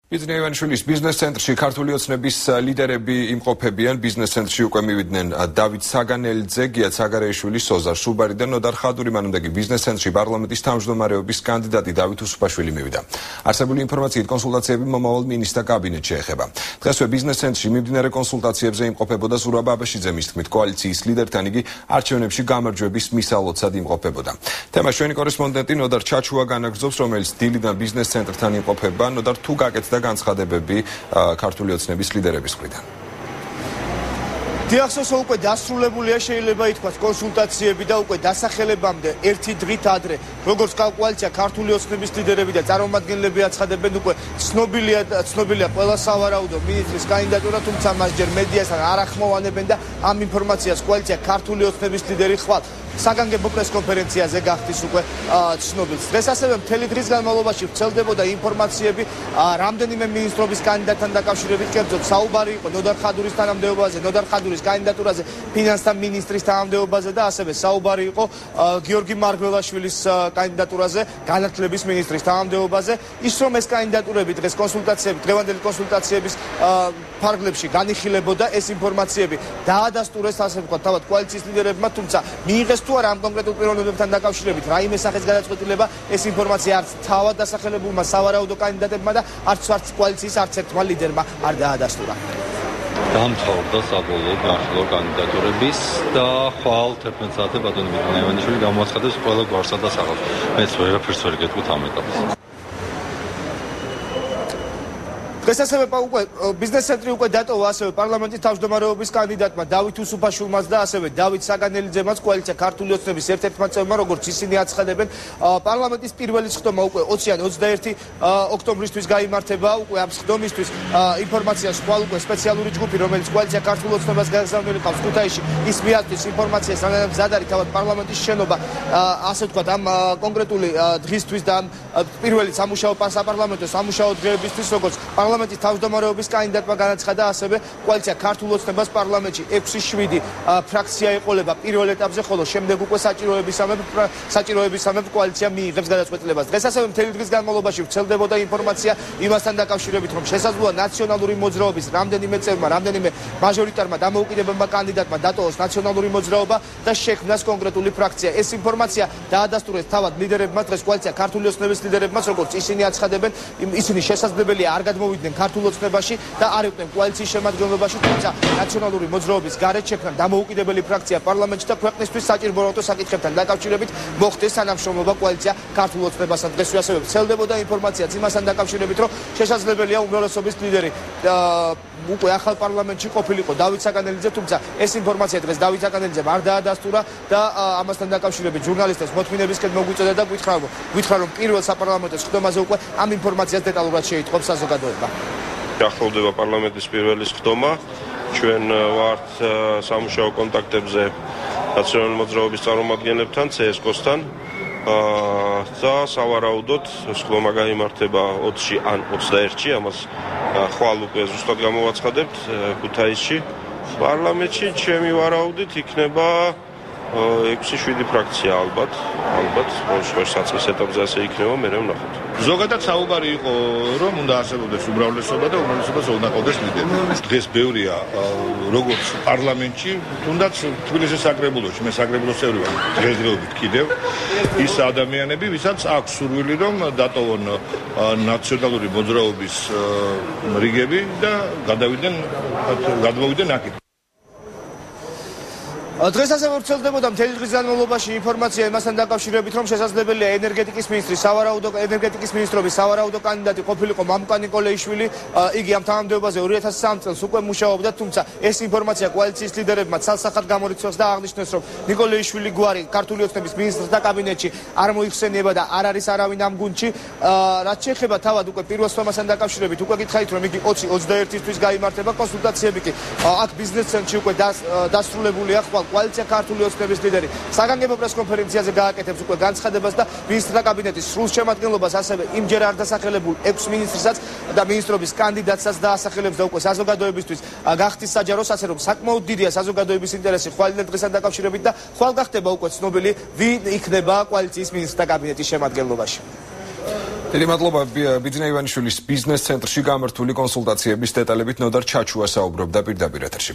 ბიზნეს ივანიშვილის ბიზნეს ცენტრში ქართული ოცნების ლიდერები იმყოფებიან. ბიზნეს ცენტრში უკვე მივიდნენ დავით საგანელიძე, გია ცაგარეიშვილი, სოზარ შუბარი და ნოდარ ხადური. მანამდე კი ბიზნეს ცენტრში პარლამენტის თავმჯდომარეობის კანდიდატი დავით უსუფაშვილი მივიდა. არსებული ინფორმაციით კონსულტაციები მომავალ მინისტრთა კაბინეტში ეხება. დღესვე ბიზნეს ცენტრში მიმდინარე კონსულტაციებზე იმყოფებოდა ზურაბ აბაშიძე. მის თქმით, კოალიციის ლიდერთან იგი არჩევნებში გამარჯვების მისალოცად იმყოფებოდა. თემას ჩვენი კორესპონდენტი ნოდარ ჩაჩუა განაგრძობს, რომელიც დილიდან ბიზნეს ცენტრთან იმყოფება. ნოდარ, თუ გაკეთდა განცხადებები ქართული ოცნების ლიდერების მხრიდან. დიახსოვს, უკვე დასრულებულია შეიძლება ითქვას კონსულტაციები და უკვე დასახელებამდე ერთი დღით ადრე, როგორც კოალიცია ქართული ოცნების ლიდერები და წარმომადგენლები აცხადებენ, უკვე ცნობილია ყველა სავარაუდო მინისტრის კანდიდატურა, თუმცა მას ჯერ მედიასთან არ ახმოვანებენ და ამ ინფორმაციას კოალიცია ქართული ოცნების ლიდერი ხვალ საგანგებო პრესკონფერენციაზე გახდის უკვე ცნობილი. დღეს ასევე მთელი დღის განმავლობაში ვრცელდებოდა ინფორმაციები რამდენიმე მინისტრობის კანდიდატთან დაკავშირებით, კერძოდ საუბარი იყო ნოდარ ხადურის თანამდებობაზე, ნოდარ ხადურის კანდიდატურაზე, ფინანსთა მინისტრის თანამდებობაზე და ასევე საუბარი იყო გიორგი მარგველაშვილის კანდიდატურაზე, განათლების მინისტრის თანამდებობაზე. ის რომ ეს კანდიდატურები დღეს დღევანდელი კონსულტაციების ფარგლებში განიხილებოდა, ეს ინფორმაციები დაადასტურეს, ასე ვთქვათ, თავად კოალიციის ლიდერებმა, თუმცა მიიღეს თუ არა ამ კონკრეტულ პიროვნებებთან დაკავშირებით რაიმე სახის გადაწყვეტილება, ეს ინფორმაცია არც თავად დასახელებულმა სავარაუდო კანდიდატებმა და არც კოალიციის არც ერთმა ლიდერმა არ დაადასტურა. დამთავრდა საბოლოოდ განხილვა კანდიდატურების და ხვალ 11 საათზე ბატონი ივანიშვილი გამოაცხადებს ყველა გვარსა და საღამოს. მეც ვერაფერს ვერ გეტყვით ამ ეტაპზე. დღეს ასევე უკვე ბიზნეს ცენტრი უკვე დატოვა ასევე პარლამენტის თავმჯდომარეობის კანდიდატმა დავით უსუფაშვილმაც და ასევე დავით საგანელიძემაც კოალიცია ქართული ოცნების ერთ-ერთმა წევრმა, როგორც ისინი აცხადებენ, პარლამენტის პირველი სხდომა უკვე 21 ოქტომბრისთვის გაიმართება. უკვე ამ სხდომისთვის ინფორმაციას ხვალ უკვე სპეციალური ჯგუფი, რომელიც კოალიცია ქართულ ოცნებას გაგზავნილი ყავს ქუთაისში, ის მიაწვის ინფორმაციას, რადგან მზად არის თავად პარლამენტის შენობა, ასე ვთქვათ, ამ კონკრეტული დღისთვის და ამ პირველი საპარლამენტო სამუშაო დღეებისთვის, როგორც პარლამენტის თავმჯდომარეობის კანდიდატმა განაცხადა, ასევე კოალიცია ქართულ ოცნებას პარლამენტში 6-7 ფრაქცია ეყოლება პირველ ეტაპზე, ხოლო შემდეგ უკვე საჭიროებისამებრ კოალიცია მიიღებს გადაწყვეტილებას. დღეს ასევე მთელი დღის განმავლობაში ვრცელდებოდა ინფორმაცია იმასთან დაკავშირებით, რომ შესაძლოა ნაციონალური მოძრაობის რამდენიმე წევრმა, რამდენიმე მაჟორიტარმა დამოუკიდებელმა კანდიდატმა დატოვოს ნაციონალური მოძრაობა და შექმნას კონკრეტული ფრაქცია. ეს ინფორმაცია დაადასტურეს თავად ლიდერებმა, დღეს კოალიცია ქართული ოცნების ლიდერებმაც, როგორც ისინი აცხადებენ, ისინი შესაძლებელია არ გადმოვიდნენ ქართულ ოცნებაში და არ იყვნენ კოალიციის შემადგენლობაში, თუმცა ნაციონალური მოძრაობის გარეთ შექმნა დამოუკიდებელი ფრაქცია პარლამენტში და ქვეყნისთვის საჭირო საკითხებთან დაკავშირებით მოხდეს თანამშრომლობა კოალიცია ქართულ ოცნებასთან. დღესვე ასევე ვრცელდებოდა ინფორმაციაც იმასთან დაკავშირებით, რომ შესაძლებელია უმრავლესობის ლიდერი უკვე ახალ პარლამენტში ყოფილიყო დავით საგანელიძე, თუმცა ეს ინფორმაცია დღეს დავით საგანელიძემ არ დაადასტურა და ამასთან დაკავშირებით ჟურნალისტებს მოთმინებისკენ მოგვიწოდა და გვითხრა, რომ პირველ საპარლამენტო სხდომაზე უკვე ამ ინფორმაციას დეტალურად შეიტყობს საზოგადოება. ახლოვდება პარლამენტის პირველი სხდომა. ჩვენ ვართ სამუშაო კონტაქტებზე ნაციონალური მოძრაობის წარმომადგენლებთან, CSKOS-თან. და სავარაუდოდ სხდომა გაიმართება 20-ში ან 21-ში, ამას ხვალ უკვე ზუსტად გამოვაცხადებთ ქუთაისში. პარლამენტში ჩემი ვარაუდით იქნება 6-7 ფრაქცია ალბათ საწყის ეტაპზე ასე იქნება, მე ვნახოთ. ზოგადად საუბარი იყო, რომ უნდა არსებობდეს უმრავლესობა და უმრავლესობას უნაყავდეს ლიდერი. დღეს ბევრია როგორც პარლამენტში, თუნდაც თბილისის საკრებულოში, მე საკრებულოს წევრი ვარ დღესდღეობით კიდევ, ის ადამიანები, ვისაც აქვს სურვილი, რომ დატოვონ ნაციონალური მოძრაობის რიგები და გადმოვიდნენ აქეთ. დღეს ასევე ვრცელდებოდა მთელი დღის განმავლობაში ინფორმაცია იმასთან დაკავშირებით, რომ შესაძლებელია ენერგეტიკის მინისტრობის სავარაუდო კანდიდატი ყოფილიყო მამუკა ნიკოლეიშვილი. იგი ამ თანამდებობაზე 2003 წელს უკვე მუშაობდა, თუმცა ეს ინფორმაცია კოალიციის ლიდერებმა ცალსახად გამორიცხეს და აღნიშნეს, რომ ნიკოლეიშვილი გვარი ქართული ოცნების მინისტრთა კაბინეტში არ მოიხსენიება და არ არის არავინ ამ გუნდში. რაც შეეხება თავად უკვე პირველ სხდომასთან დაკავშირებით, უკვე გითხარით, რომ იგი 20-21-ისთვის გაიმართება. კონსულტაციები კი აქ ბიზნეს ცენტრში უკვე დასრულებულია. კოალიცია ქართული ოცნების ლიდერი საგანგებო პრესკონფერენციაზე გააკეთებს უკვე განცხადებას და მინისტრთა კაბინეტის სრულ შემადგენლობას, ასევე იმჯერ არ დასახელებულ 6 მინისტრსაც და მინისტრობის კანდიდატსაც დაასახელებს და უკვე საზოგადოებისთვის გახდის საჯაროს, ასე რომ საკმაოდ დიდია საზოგადოების ინტერესი ხვალინელ დღესთან დაკავშირებით და ხვალ გახდება უკვე ცნობილი ვინ იქნება კოალიციის მინისტრთა კაბინეტის შემადგენლობაში. დიდი მადლობა ბიძინა ივანიშვილის ბიზნეს ცენტრში გამართული კონსულტაციების დეტალებით ნოდარ ჩაჩუა საუბრობდა პირდაპირ ეთერში.